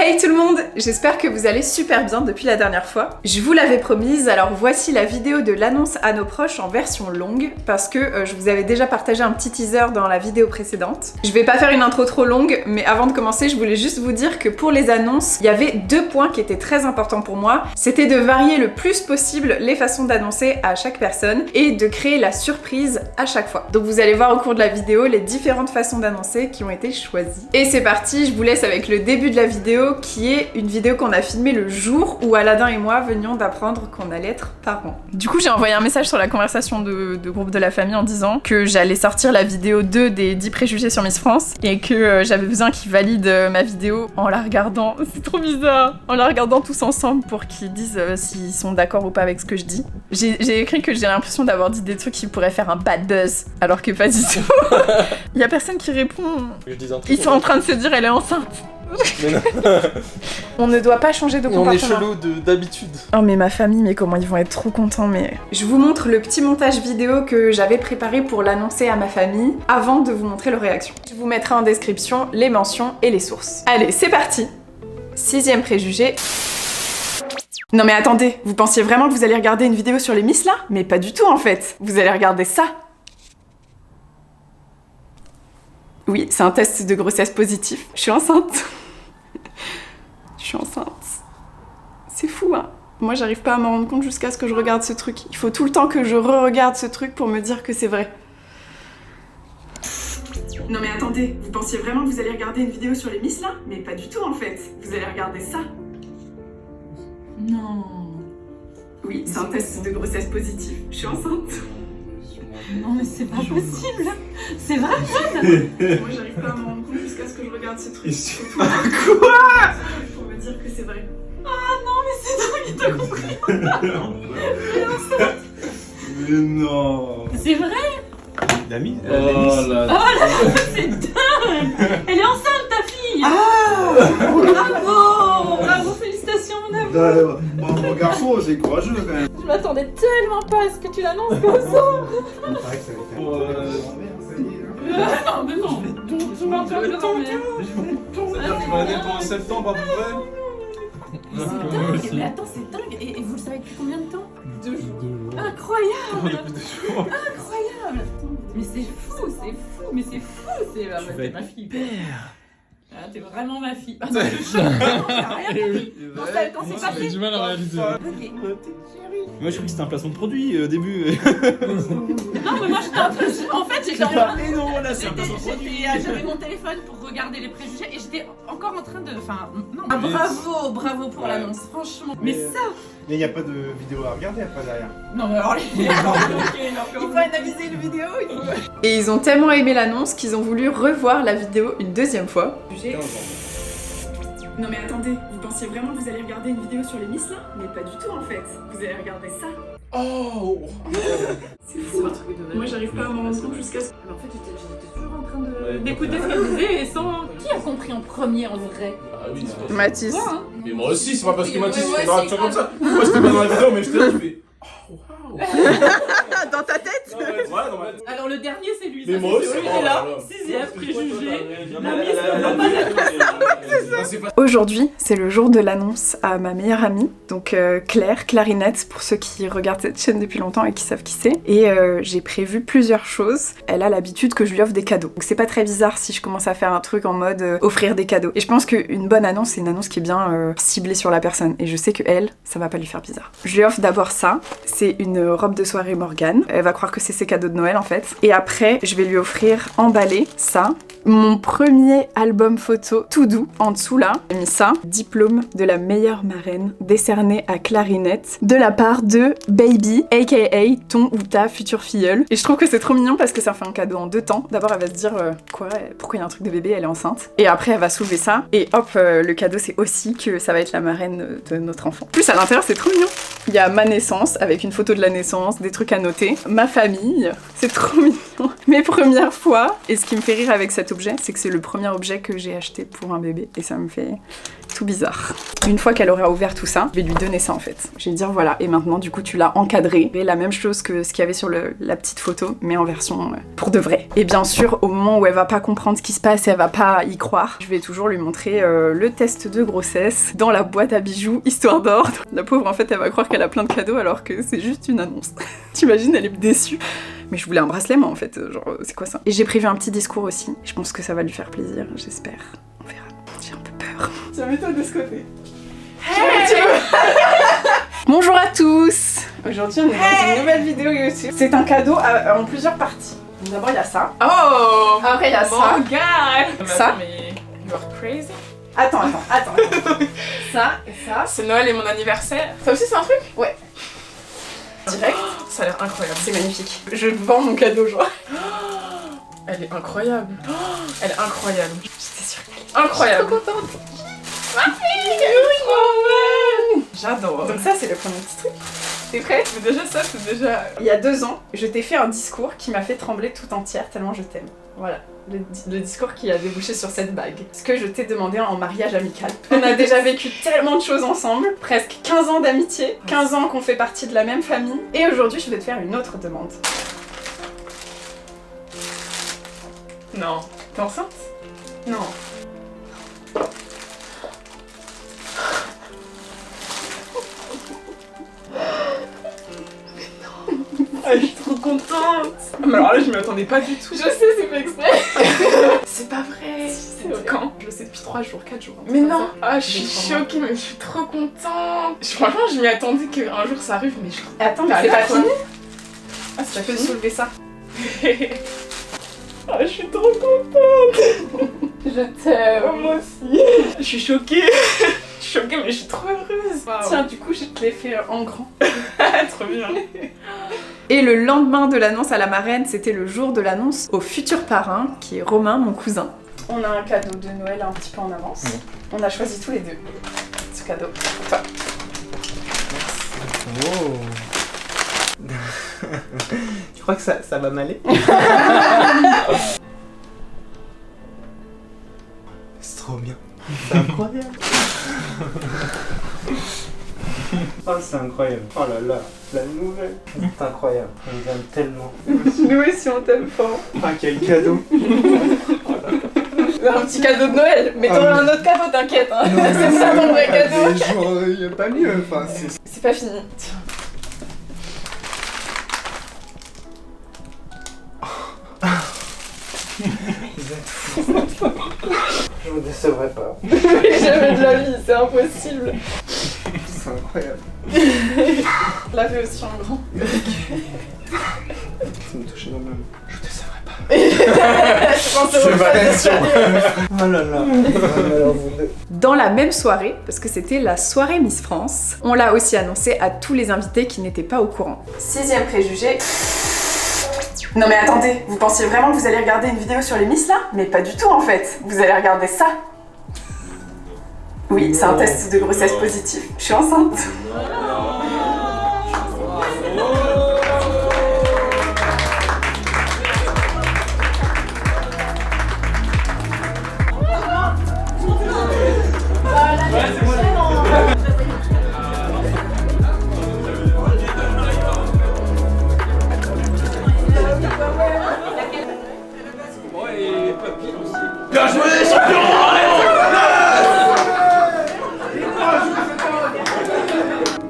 Hey tout le monde, j'espère que vous allez super bien depuis la dernière fois. Je vous l'avais promise, alors voici la vidéo de l'annonce à nos proches en version longue parce que je vous avais déjà partagé un petit teaser dans la vidéo précédente. Je vais pas faire une intro trop longue, mais avant de commencer, je voulais juste vous dire que pour les annonces, il y avait deux points qui étaient très importants pour moi. C'était de varier le plus possible les façons d'annoncer à chaque personne et de créer la surprise à chaque fois. Donc vous allez voir au cours de la vidéo les différentes façons d'annoncer qui ont été choisies. Et c'est parti, je vous laisse avec le début de la vidéo qui est une vidéo qu'on a filmée le jour où Aladin et moi venions d'apprendre qu'on allait être parents. Du coup, j'ai envoyé un message sur la conversation de groupe de la famille en disant que j'allais sortir la vidéo 2 des 10 préjugés sur Miss France et que j'avais besoin qu'ils valident ma vidéo en la regardant. C'est trop bizarre! En la regardant tous ensemble pour qu'ils disent s'ils sont d'accord ou pas avec ce que je dis. J'ai écrit que j'ai l'impression d'avoir dit des trucs qui pourraient faire un bad buzz, alors que pas du tout. Il y a personne qui répond. Ils sont en train de se dire elle est enceinte. Mais non. On ne doit pas changer de comportement. On est chelou d'habitude. Oh mais ma famille, mais comment ils vont être trop contents, mais... Je vous montre le petit montage vidéo que j'avais préparé pour l'annoncer à ma famille avant de vous montrer leur réaction. Je vous mettrai en description les mentions et les sources. Allez, c'est parti. 6e préjugé. Non mais attendez, vous pensiez vraiment que vous alliez regarder une vidéo sur les Miss là? Mais pas du tout en fait. Vous allez regarder ça. Oui, c'est un test de grossesse positif. Je suis enceinte. Je suis enceinte. C'est fou, hein. Moi, j'arrive pas à m'en rendre compte jusqu'à ce que je regarde ce truc. Il faut tout le temps que je re-regarde ce truc pour me dire que c'est vrai. Non mais attendez, vous pensiez vraiment que vous alliez regarder une vidéo sur les Miss là? Mais pas du tout en fait. Vous allez regarder ça. Non. Oui, c'est un test de grossesse positif. Je suis enceinte. Non mais c'est pas possible. C'est vrai. Moi j'arrive pas à m'en rendre compte jusqu'à ce que je regarde ce truc. Quoi? Pour me dire que c'est vrai. Ah non mais c'est dingue, il t'a compris. Mais non. C'est vrai. La mise. Oh là là, c'est dingue. Elle est enceinte ta fille. Ah. Bravo, félicitations mon amour. Mon garçon, c'est courageux quand même. Je m'attendais tellement pas à ce que tu l'annonces comme ça. Il paraît que ça va être Non mais non. Tu m'as fait le temps. C'est-à-dire que tu vas naître en septembre à peu près. C'est dingue. Mais attends, c'est dingue. Et vous le savez depuis combien de temps? 2 jours. Incroyable. Incroyable. Mais c'est fou. Mais c'est fou. C'est ma fille. Ah, t'es vraiment ma fille. Ah, non, je c'est passé. J'ai du mal à réaliser. Okay. Moi je croyais que c'était un placement de produit au début. Non mais moi j'étais un peu... En fait j'étais en... Et non là c'est un placement de produit. J'avais mon téléphone pour regarder les préjugés et j'étais encore en train de... Enfin non. Ah, bravo pour l'annonce, franchement. Mais ça... Mais il n'y a pas de vidéo à regarder après derrière. Non mais alors les... Il faut analyser la vidéo, Et ils ont tellement aimé l'annonce qu'ils ont voulu revoir la vidéo une deuxième fois. Non mais attendez, vous pensiez vraiment que vous allez regarder une vidéo sur les Miss là? Mais pas du tout en fait. Vous allez regarder ça. Oh. C'est fou. Moi j'arrive pas à m'en rendre compte jusqu'à ce... Mais en fait j'étais toujours en train d'écouter ce qu'elle disait et sans... Qui a compris en premier en vrai? Ah oui, c'est Mathis. Toi, hein? Mais moi aussi, c'est pas parce que Mathis Ouais, fait une réaction comme ça. Moi c'était pas dans la vidéo, mais je te dis, je fais. Oh waouh. Dans ta tête? Ouais, dans ma tête. Alors le dernier c'est lui, Mais ça, moi c'est aussi, celui oh qui est là, là là. 6e préjugé. La Miss Elle ne doit pas être... Aujourd'hui, c'est le jour de l'annonce à ma meilleure amie, donc Claire, Clarinette, pour ceux qui regardent cette chaîne depuis longtemps et qui savent qui c'est. Et j'ai prévu plusieurs choses. Elle a l'habitude que je lui offre des cadeaux. Donc c'est pas très bizarre si je commence à faire un truc en mode offrir des cadeaux. Et je pense qu'une bonne annonce, c'est une annonce qui est bien ciblée sur la personne. Et je sais que elle, ça va pas lui faire bizarre. Je lui offre d'abord ça. C'est une robe de soirée Morgane. Elle va croire que c'est ses cadeaux de Noël en fait. Et après, je vais lui offrir emballé ça. Mon premier album photo tout doux, en dessous là, j'ai mis ça, diplôme de la meilleure marraine, décerné à Clarinette, de la part de Baby, aka ton ou ta future filleule. Et je trouve que c'est trop mignon parce que ça fait un cadeau en 2 temps. D'abord elle va se dire, quoi, pourquoi il y a un truc de bébé, elle est enceinte. Et après elle va soulever ça, et hop, le cadeau c'est aussi que ça va être la marraine de notre enfant. En plus à l'intérieur c'est trop mignon. Il y a ma naissance, avec une photo de la naissance, des trucs à noter, ma famille, c'est trop mignon. Mes premières fois, et ce qui me fait rire avec cet objet, c'est que c'est le premier objet que j'ai acheté pour un bébé, et ça me fait tout bizarre. Une fois qu'elle aura ouvert tout ça, je vais lui donner ça en fait. Je vais lui dire voilà, et maintenant du coup tu l'as encadré. Et la même chose que ce qu'il y avait sur la petite photo, mais en version pour de vrai. Et bien sûr, au moment où elle va pas comprendre ce qui se passe et elle va pas y croire, je vais toujours lui montrer le test de grossesse dans la boîte à bijoux, histoire d'or. La pauvre en fait, elle va croire qu'elle a plein de cadeaux alors que c'est juste une annonce. T'imagines, elle est déçue. Mais je voulais un bracelet moi en fait, genre c'est quoi ça? Et j'ai prévu un petit discours aussi. Je pense que ça va lui faire plaisir, j'espère. On verra. J'ai un peu peur. Tiens, mets-toi de ce côté. Hey. Bonjour à tous. Aujourd'hui on est dans une nouvelle vidéo YouTube. C'est un cadeau en plusieurs parties. D'abord il y a ça. Oh! Après il y a ça. God! Ça. Mais you are crazy. Attends. Ça et ça. C'est Noël et mon anniversaire. Ça aussi c'est un truc? Ouais. Direct. Ça a l'air incroyable. C'est magnifique. Je vends mon cadeau genre. Elle est incroyable. Elle est incroyable. J'étais sûre qu'elle est Incroyable. trop contente. J'adore. Donc ça c'est le premier petit truc. T'es prêt? Mais déjà ça c'est déjà... Il y a 2 ans, je t'ai fait un discours qui m'a fait trembler tout entière tellement je t'aime. Voilà, le discours qui a débouché sur cette bague. Ce que je t'ai demandé en mariage amical. On a déjà vécu tellement de choses ensemble, presque 15 ans d'amitié, 15 ans qu'on fait partie de la même famille, et aujourd'hui je vais te faire une autre demande. Non. T'es enceinte? Non. Ah, je suis trop contente. Mais alors là je m'y attendais pas du tout. Je sais, c'est fait exprès. C'est pas vrai. C'est vrai. Quand? Je le sais depuis 3 jours, 4 jours. Mais non. Ah, je Je suis vais te choquée, mais je suis trop contente. Franchement je m'y attendais qu'un jour ça arrive, mais je... Attends, mais Ah, c'est pas d'accord. fini? Ah, Tu peux soulever ça. Ah, je suis trop contente. Je t'aime. Moi aussi. Je suis choquée. Je suis choquée, mais je suis trop heureuse. Tiens, du coup, je te l'ai fait en grand. Trop bien. Et le lendemain de l'annonce à la marraine, c'était le jour de l'annonce au futur parrain, qui est Romain, mon cousin. On a un cadeau de Noël un petit peu en avance. On a choisi tous les deux ce cadeau pour toi. Oh. Tu crois que ça va m'aller? C'est trop bien. C'est incroyable. Oh, c'est incroyable. Oh là là, la nouvelle. C'est incroyable. On nous aime tellement. Nous aussi, on t'aime fort. Ah, quel cadeau. Un petit cadeau de Noël, mais t'auras un autre cadeau, t'inquiète. Hein. C'est ça ton vrai cadeau. Mais genre, y a pas mieux, enfin, c'est... C'est pas fini. Tiens. Vous êtes fous. Je vous décevrai pas. Jamais de la vie, c'est impossible. C'est incroyable. La fais aussi en grand. Ça me touche énormément. Je vous décevrai pas. Je pense au Oh là là. Alors, vous deux. Dans la même soirée, parce que c'était la soirée Miss France, on l'a aussi annoncé à tous les invités qui n'étaient pas au courant. 6e préjugé. Non mais attendez, vous pensiez vraiment que vous allez regarder une vidéo sur les Miss là? Mais pas du tout en fait, vous allez regarder ça. Oui, c'est un test de grossesse positif. Je suis enceinte.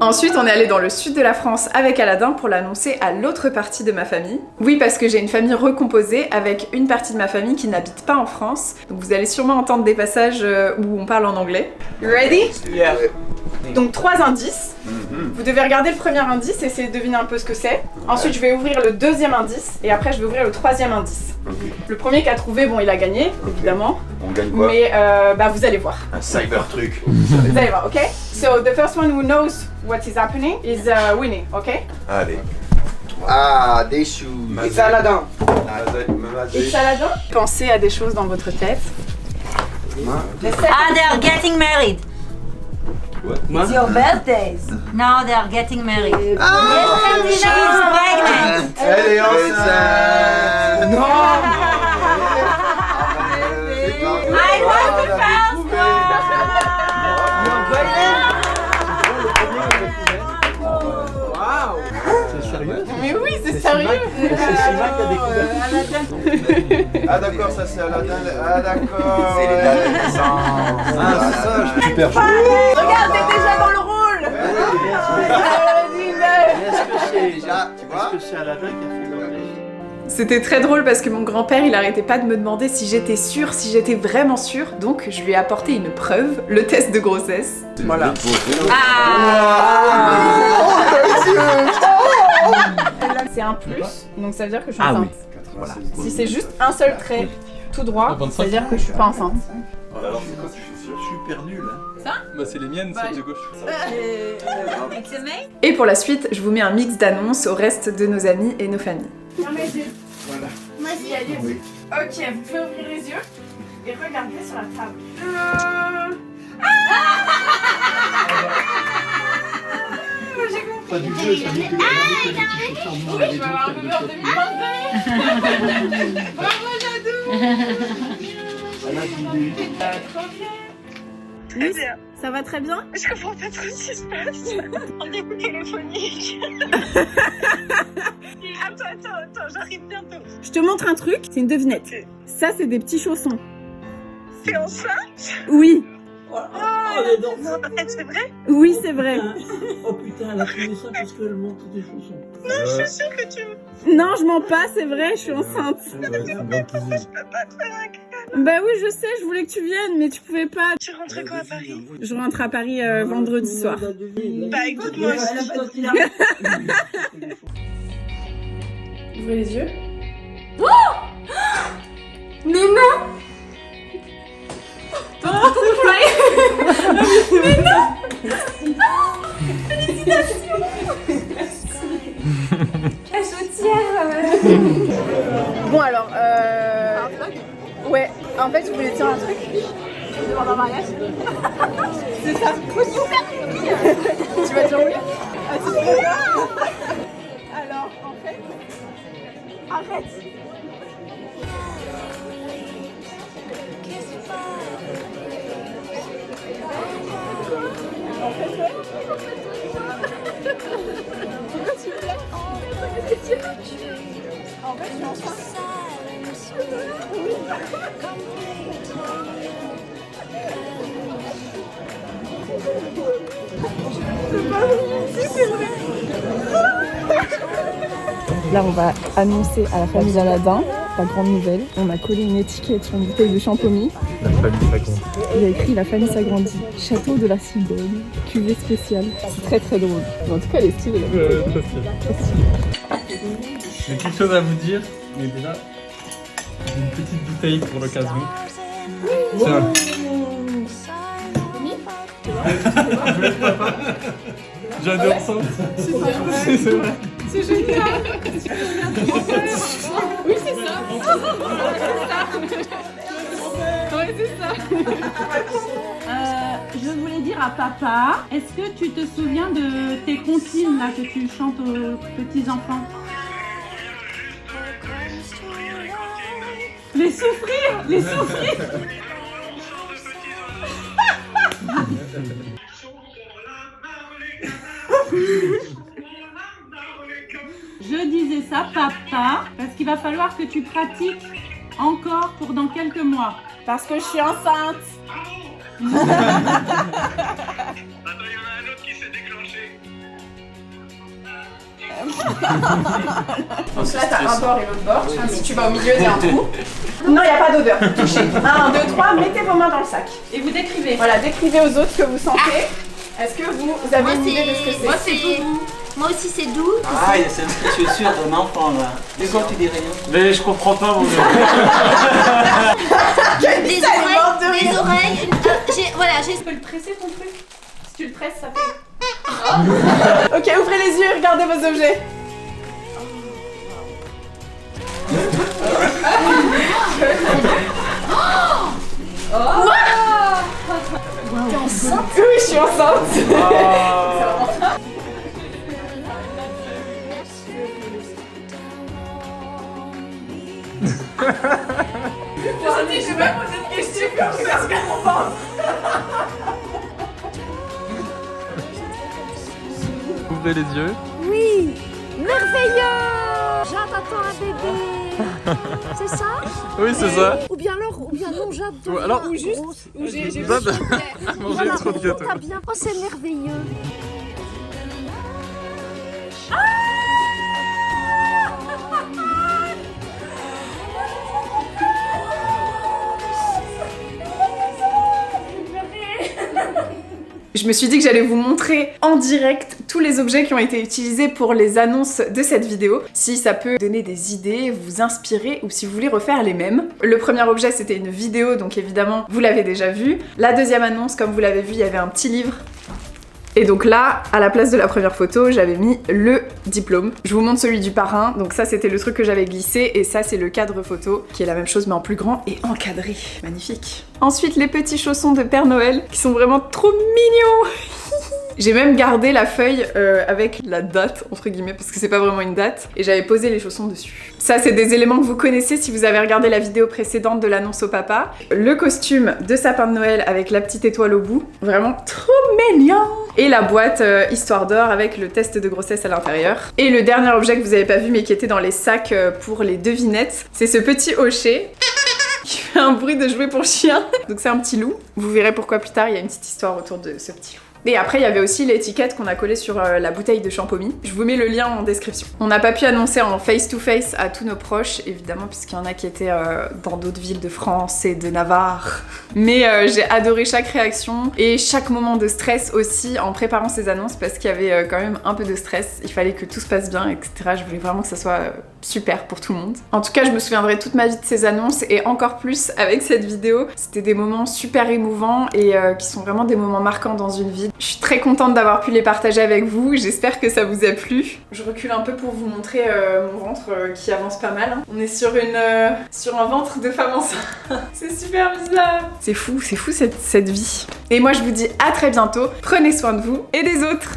Ensuite, on est allé dans le sud de la France avec Aladin pour l'annoncer à l'autre partie de ma famille. Oui, parce que j'ai une famille recomposée avec une partie de ma famille qui n'habite pas en France. Donc vous allez sûrement entendre des passages où on parle en anglais. Ready? Yeah. Donc 3 indices. Vous devez regarder le premier indice et essayer de deviner un peu ce que c'est. Ensuite, je vais ouvrir le 2e indice et après, je vais ouvrir le 3e indice. Le premier qui a trouvé, bon, il a gagné, évidemment. On gagne quoi? Mais bah, vous allez voir. Un cyber truc. Vous allez voir, ok? So the first one who knows what is happening is winning, ok? Allez. Ah, des choux. It's Aladdin. Et Saladin, pensez à des choses dans votre tête. Ah, they are getting married. It's your birthdays. Now they are getting married. Ah, Yes, Tina is pregnant. Elle est enceinte. Non. I was the first one. C'est Shiva qui a découvert. Ah d'accord, ça c'est Aladdin. Ah d'accord. C'est les dates de naissance. Ah c'est ça, je suis super chaud. Regarde, t'es déjà dans le rôle. Est-ce que c'est Déjà, tu vois. est-ce que c'est Aladdin qui a fait l'origine? C'était très drôle parce que mon grand-père, il arrêtait pas de me demander si j'étais sûre, si j'étais vraiment sûre. Donc je lui ai apporté une preuve, le test de grossesse. Voilà. C'est un plus, donc ça veut dire que je suis enceinte. Voilà. Si c'est juste un seul trait tout droit, ça veut dire que je suis pas enceinte. Alors c'est quoi ces chaussures? Super nul. Bah, c'est les miennes, celles de gauche. It's amazing. Et pour la suite, je vous mets un mix d'annonces au reste de nos amis et nos familles. Fermez les yeux. Voilà. Moi aussi. Ok, vous pouvez ouvrir les yeux et regarder sur la table. J'ai compris. Pas du jeu, ça dit que les petits chaussures noirs. Oui, je vais avoir un bébé en 2022. Bravo, Jadou. Trop bien. Ça va très bien? Je comprends pas trop ce qui se passe. Rendez-vous téléphonique. Attends, j'arrive bientôt. Je te montre un truc, c'est une devinette. Ça, c'est des petits chaussons. T'es enceinte? Oui, Non, c'est vrai? oui, c'est vrai. Oh putain, elle a trouvé ça parce qu'elle montre des chaussons. Non, je suis sûre que tu Non, je mens pas, c'est vrai, je suis enceinte. peux pas te faire un câlin. Bah oui, je sais, je voulais que tu viennes, mais tu pouvais pas. Tu rentres quand à Paris? Je rentre à Paris vendredi soir. Bah écoute, moi aussi. Ouvrez les yeux. Oh! Mais non! Bon alors, ouais, en fait je voulais dire un truc. Je me demande un mariage. C'est ça. Tu vas dire oui? Ah, tu dis oui? Alors, en fait, arrête. Pourquoi tu pleures? En fait, je suis enceinte. Là, on va annoncer à la famille Aladdin la grande nouvelle. On a collé une étiquette sur une bouteille de champomy. La famille s'agrandit. Il y a écrit La famille s'agrandit. Château de la Cigogne. Cuvée spéciale. C'est très très drôle. Mais en tout cas, elle est stylée. J'ai quelque chose à vous dire, mais déjà, j'ai une petite bouteille pour l'occasion. Tiens. J'adore ça. C'est vrai. C'est génial. Oui, c'est ça. Ouais, c'est ça. Je voulais dire à papa, est-ce que tu te souviens de tes comptines là que tu chantes aux petits-enfants? Les souffrir! Les souffrir! Je disais ça, papa, parce qu'il va falloir que tu pratiques encore pour dans quelques mois. Parce que je suis enceinte. Attends, il y en a un autre qui s'est déclenché. Donc là, t'as un bord et l'autre bord. Si tu vas au milieu, il y a un trou. Non, il n'y a pas d'odeur. Touchez. 1, 2, 3, mettez vos mains dans le sac. Et vous décrivez. Voilà, décrivez aux autres ce que vous sentez. Est-ce que vous avez une idée de ce que c'est? Moi, c'est moi aussi, c'est doux. Ah, il y a cette petite chaussure d'un enfant là. De quoi tu dis rien? Mais je comprends pas mon gars. Des oreilles. Voilà, j'ai. Tu peux le tresser ton truc? Si tu le tresses, ça fait. Ok, ouvrez les yeux, regardez vos objets. T'es enceinte? Oui, je suis enceinte. Je sais pas poser de questions parce qu'on pense. Ouvrez les yeux. Oui, merveilleux. Jade attend un bébé. C'est ça? Oui, c'est ça. Ou bien non, Jade. Ou alors, ou juste, j'ai Jade a mangé trop de gâteaux. T'as bien, oh, c'est merveilleux. Je me suis dit que j'allais vous montrer en direct tous les objets qui ont été utilisés pour les annonces de cette vidéo, si ça peut donner des idées, vous inspirer ou si vous voulez refaire les mêmes. Le premier objet c'était une vidéo, donc évidemment vous l'avez déjà vu. La deuxième annonce, comme vous l'avez vu, il y avait un petit livre. Et donc là, à la place de la première photo, j'avais mis le diplôme. Je vous montre celui du parrain, donc ça c'était le truc que j'avais glissé, et ça c'est le cadre photo, qui est la même chose mais en plus grand et encadré. Magnifique. Ensuite, les petits chaussons de Père Noël, qui sont vraiment trop mignons. J'ai même gardé la feuille avec la date, entre guillemets, parce que c'est pas vraiment une date, et j'avais posé les chaussons dessus. Ça, c'est des éléments que vous connaissez si vous avez regardé la vidéo précédente de l'annonce au papa. Le costume de sapin de Noël avec la petite étoile au bout, vraiment trop mignon. Et la boîte Histoire d'or avec le test de grossesse à l'intérieur. Et le dernier objet que vous avez pas vu mais qui était dans les sacs pour les devinettes, c'est ce petit hochet qui fait un bruit de jouet pour chien. Donc c'est un petit loup. Vous verrez pourquoi plus tard, il y a une petite histoire autour de ce petit loup. Et après, il y avait aussi l'étiquette qu'on a collée sur la bouteille de Champomy. Je vous mets le lien en description. On n'a pas pu annoncer en face-to-face à tous nos proches, évidemment, puisqu'il y en a qui étaient dans d'autres villes de France et de Navarre. Mais j'ai adoré chaque réaction et chaque moment de stress aussi en préparant ces annonces, parce qu'il y avait quand même un peu de stress. Il fallait que tout se passe bien, etc. Je voulais vraiment que ça soit super pour tout le monde. En tout cas, je me souviendrai toute ma vie de ces annonces et encore plus avec cette vidéo. C'était des moments super émouvants et qui sont vraiment des moments marquants dans une vie. Je suis très contente d'avoir pu les partager avec vous, j'espère que ça vous a plu. Je recule un peu pour vous montrer mon ventre qui avance pas mal. On est sur un ventre de femme enceinte. C'est super bizarre. C'est fou cette vie. Et moi je vous dis à très bientôt, prenez soin de vous et des autres.